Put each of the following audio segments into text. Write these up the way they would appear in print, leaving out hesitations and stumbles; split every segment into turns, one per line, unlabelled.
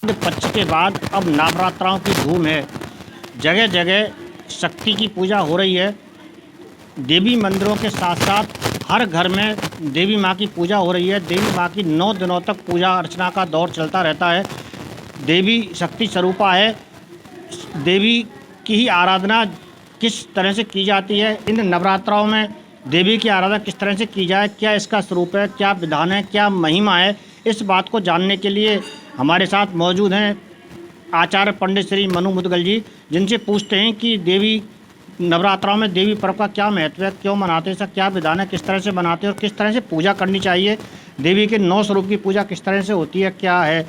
पक्ष के बाद अब नवरात्राओं की धूम है। जगह जगह शक्ति की पूजा हो रही है। देवी मंदिरों के साथ साथ हर घर में देवी माँ की पूजा हो रही है। देवी माँ की 9 दिनों तक पूजा अर्चना का दौर चलता रहता है। देवी शक्ति स्वरूपा है। देवी की ही आराधना किस तरह से की जाती है, इन नवरात्राओं में देवी की आराधना किस तरह से की जाए, क्या इसका स्वरूप है, क्या विधान है, क्या महिमा है, इस बात को जानने के लिए हमारे साथ मौजूद हैं आचार्य पंडित श्री मनु मुदगल जी, जिनसे पूछते हैं कि देवी नवरात्राओं में देवी पर्व का क्या महत्व है, क्यों मनाते हैं, इसका क्या विधान है, किस तरह से मनाते हैं और किस तरह से पूजा करनी चाहिए। देवी के 9 स्वरूप की पूजा किस तरह से होती है, क्या है।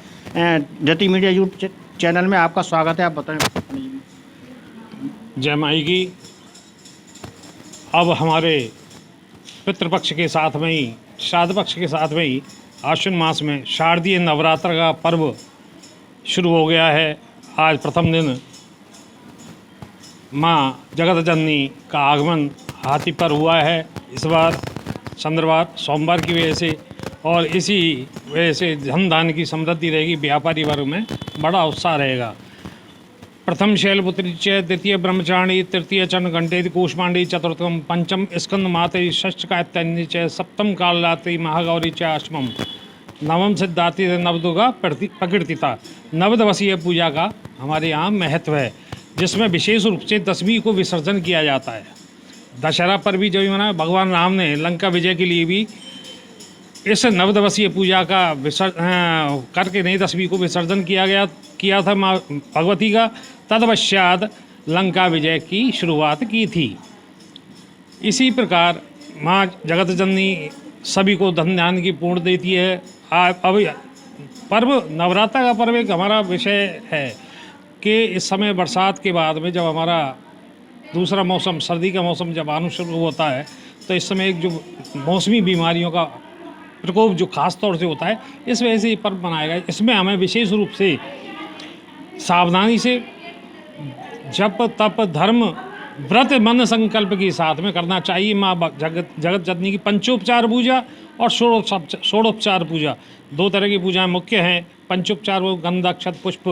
जति मीडिया यूट्यूब चैनल में आपका स्वागत है, आप बताएं।
जय माई की। अब हमारे पितृपक्ष के साथ में ही श्राद्ध पक्ष के साथ में ही आश्विन मास में शारदीय नवरात्र का पर्व शुरू हो गया है। आज प्रथम दिन माँ जगत जननी का आगमन हाथी पर हुआ है। इस बार चंद्रवार सोमवार की वजह से और इसी वजह से धन धान्य की समृद्धि रहेगी। व्यापारी वर्ग में बड़ा उत्साह रहेगा। प्रथम शैलपुत्री च, द्वितीय ब्रह्मचारिणी, तृतीय चरण घंटे कूष्मांडी, चतुर्थम पंचम स्कंद माते, षष्ठ कात्यायनी च, सप्तम कालरात्रि महागौरी च, अष्टमम नवम सिद्धार्थी नवदुर्गा प्रकृतिता। नवदिवसीय पूजा का हमारे यहाँ महत्व है, जिसमें विशेष रूप से 10वीं को विसर्जन किया जाता है। दशहरा पर भी जो मना भगवान राम ने लंका विजय के लिए भी इस नवदिवसीय पूजा का करके नहीं 10वीं को विसर्जन किया था माँ भगवती का। तदपश्चात लंका विजय की शुरुआत की थी। इसी प्रकार माँ जगत जननी सभी को धन धान्य की पूर्ण देती है। अब पर्व नवरात्र का पर्व एक हमारा विषय है कि इस समय बरसात के बाद में जब हमारा दूसरा मौसम सर्दी का मौसम जब आना शुरू होता है, तो इस समय एक जो मौसमी बीमारियों का प्रकोप जो खास तौर से होता है, इस वजह से ये पर्व मनाया गया। इसमें हमें विशेष रूप से सावधानी से जप तप धर्म व्रत मन संकल्प के साथ में करना चाहिए। माँ जगत जननी की पंचोपचार पूजा और षोडोपचार पूजा, 2 तरह की पूजाएं मुख्य हैं। पंचोपचार वो गंध अक्षत पुष्प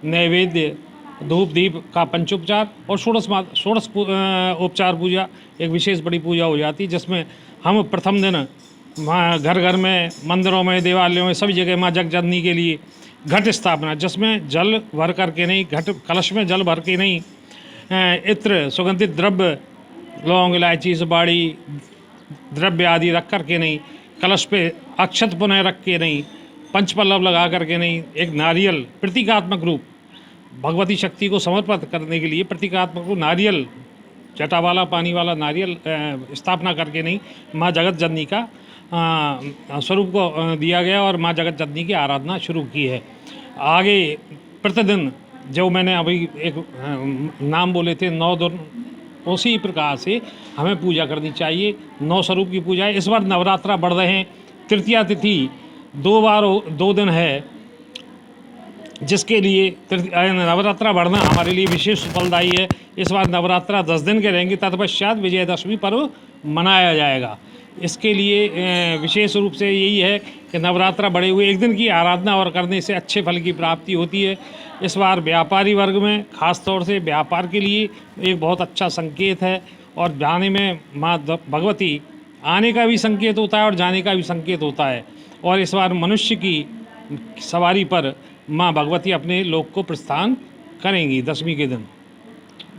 नैवेद्य धूप दीप का पंचोपचार, और षोडश उपचार पूजा एक विशेष बड़ी पूजा हो जाती है, जिसमें हम प्रथम दिन घर घर में मंदिरों में देवालयों में सभी जगह माँ जगत जननी के लिए घट स्थापना, जिसमें जल भर करके नहीं, घट कलश में जल भर के नहीं, इत्र सुगंधित द्रव्य लौंग इलायची सुपारी द्रव्य आदि रख करके नहीं, कलश पे अक्षत पुनः रख के नहीं, पंचपल्लव लगा करके नहीं, एक नारियल प्रतीकात्मक रूप भगवती शक्ति को समर्पित करने के लिए प्रतीकात्मक रूप नारियल जटा वाला पानी वाला नारियल स्थापना करके नहीं, माँ जगत जननी का स्वरूप को दिया गया और माँ जगत जननी की आराधना शुरू की है। आगे प्रतिदिन जो मैंने अभी एक नाम बोले थे 9 दिन, उसी प्रकार से हमें पूजा करनी चाहिए। 9 स्वरूप की पूजा है। इस बार नवरात्रा बढ़ रहे हैं। तृतीया तिथि 2 दिन है, जिसके लिए नवरात्रा बढ़ना हमारे लिए विशेष फलदायी है। इस बार नवरात्रा 10 दिन के रहेंगे। तत्पश्चात विजयदशमी पर्व मनाया जाएगा। इसके लिए विशेष रूप से यही है कि नवरात्रा बढ़े हुए 1 दिन की आराधना और करने से अच्छे फल की प्राप्ति होती है। इस बार व्यापारी वर्ग में खास तौर से व्यापार के लिए एक बहुत अच्छा संकेत है, और जाने में माँ भगवती आने का भी संकेत होता है और जाने का भी संकेत होता है। और इस बार मनुष्य की सवारी पर माँ भगवती अपने लोक को प्रस्थान करेंगी 10वीं के दिन।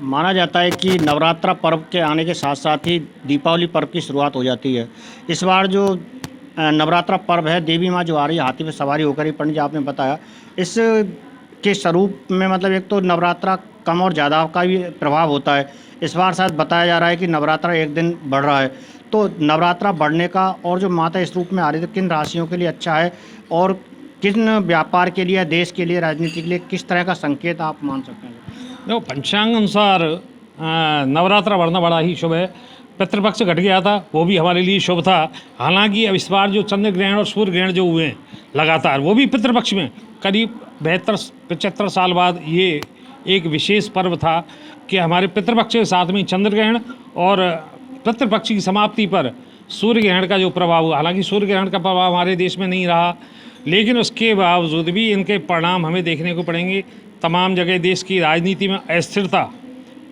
माना जाता है कि नवरात्रा पर्व के आने के साथ साथ ही दीपावली पर्व की शुरुआत हो जाती है। इस बार जो नवरात्रा पर्व है, देवी माँ जो आ रही है हाथी पे सवारी होकर ही, पंडित जी आपने बताया, इस के स्वरूप में मतलब एक तो नवरात्रा कम और ज़्यादा का भी प्रभाव होता है। इस बार शायद बताया जा रहा है कि नवरात्रा 1 दिन बढ़ रहा है, तो नवरात्रा बढ़ने का और जो माता इस रूप में आ रही है, किन राशियों के लिए अच्छा है और किन व्यापार के लिए, देश के लिए, राजनीति के लिए किस तरह का संकेत आप मान सकते हैं?
देखो, पंचांग अनुसार नवरात्रा बढ़ना बड़ा ही शुभ है। पितृपक्ष घट गया था, वो भी हमारे लिए शुभ था। हालांकि अब इस बार जो चंद्र ग्रहण और सूर्य ग्रहण जो हुए हैं लगातार, वो भी पितृपक्ष में करीब 72-75 साल बाद ये एक विशेष पर्व था कि हमारे पितृपक्ष के साथ में चंद्र ग्रहण और पितृपक्ष की समाप्ति पर सूर्य ग्रहण का जो प्रभाव हुआ। हालांकि सूर्य ग्रहण का प्रभाव हमारे देश में नहीं रहा, लेकिन उसके बावजूद भी इनके परिणाम हमें देखने को पड़ेंगे। तमाम जगह देश की राजनीति में अस्थिरता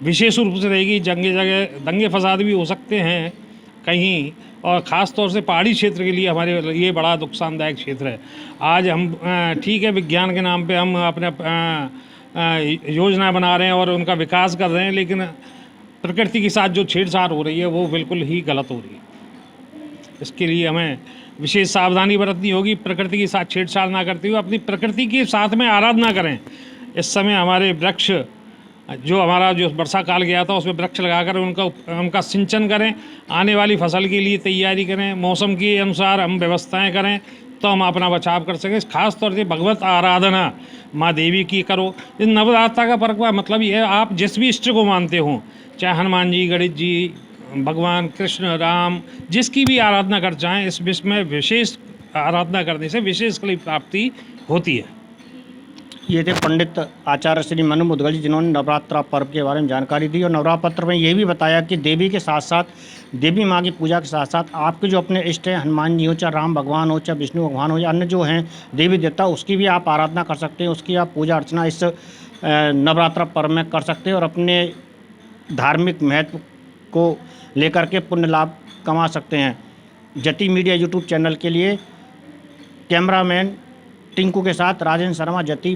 विशेष रूप से रहेगी। जगह दंगे फसाद भी हो सकते हैं कहीं, और ख़ास तौर से पहाड़ी क्षेत्र के लिए हमारे ये बड़ा नुकसानदायक क्षेत्र है। आज हम ठीक है, विज्ञान के नाम पे हम अपने योजना बना रहे हैं और उनका विकास कर रहे हैं, लेकिन प्रकृति के साथ जो छेड़छाड़ हो रही है वो बिल्कुल ही गलत हो रही है। इसके लिए हमें विशेष सावधानी बरतनी होगी। प्रकृति के साथ छेड़छाड़ ना करते हुए अपनी प्रकृति के साथ में आराधना करें। इस समय हमारे वृक्ष हमारा जो वर्षा काल गया था उसमें वृक्ष लगाकर उनका सिंचन करें, आने वाली फसल के लिए तैयारी करें, मौसम के अनुसार हम व्यवस्थाएं करें तो हम अपना बचाव कर सकें। खास तौर से भगवत आराधना माँ देवी की करो। इस नवरात्र का पर्व का मतलब ये है, आप जिस भी इष्ट को मानते हो, चाहे हनुमान जी, गणेश जी, भगवान कृष्ण, राम, जिसकी भी आराधना कर चाहें, इस विश्व में विशेष आराधना करने से विशेष फल प्राप्ति होती है।
ये थे पंडित आचार्य श्री मनु मुदगल जी, जिन्होंने नवरात्रा पर्व के बारे में जानकारी दी और नवरात्र में ये भी बताया कि देवी के साथ साथ, देवी माँ की पूजा के साथ साथ आपके जो अपने इष्ट हैं, हनुमान जी हो, चाहे राम भगवान हो, चाहे विष्णु भगवान हो, या अन्य जो हैं देवी देवता, उसकी भी आप आराधना कर सकते हैं, उसकी आप पूजा अर्चना इस नवरात्रा पर्व में कर सकते हैं और अपने धार्मिक महत्व को लेकर के पुण्य लाभ कमा सकते हैं। जति मीडिया यूट्यूब चैनल के लिए कैमरामैन टिंकू के साथ राजेंद्र शर्मा, जति।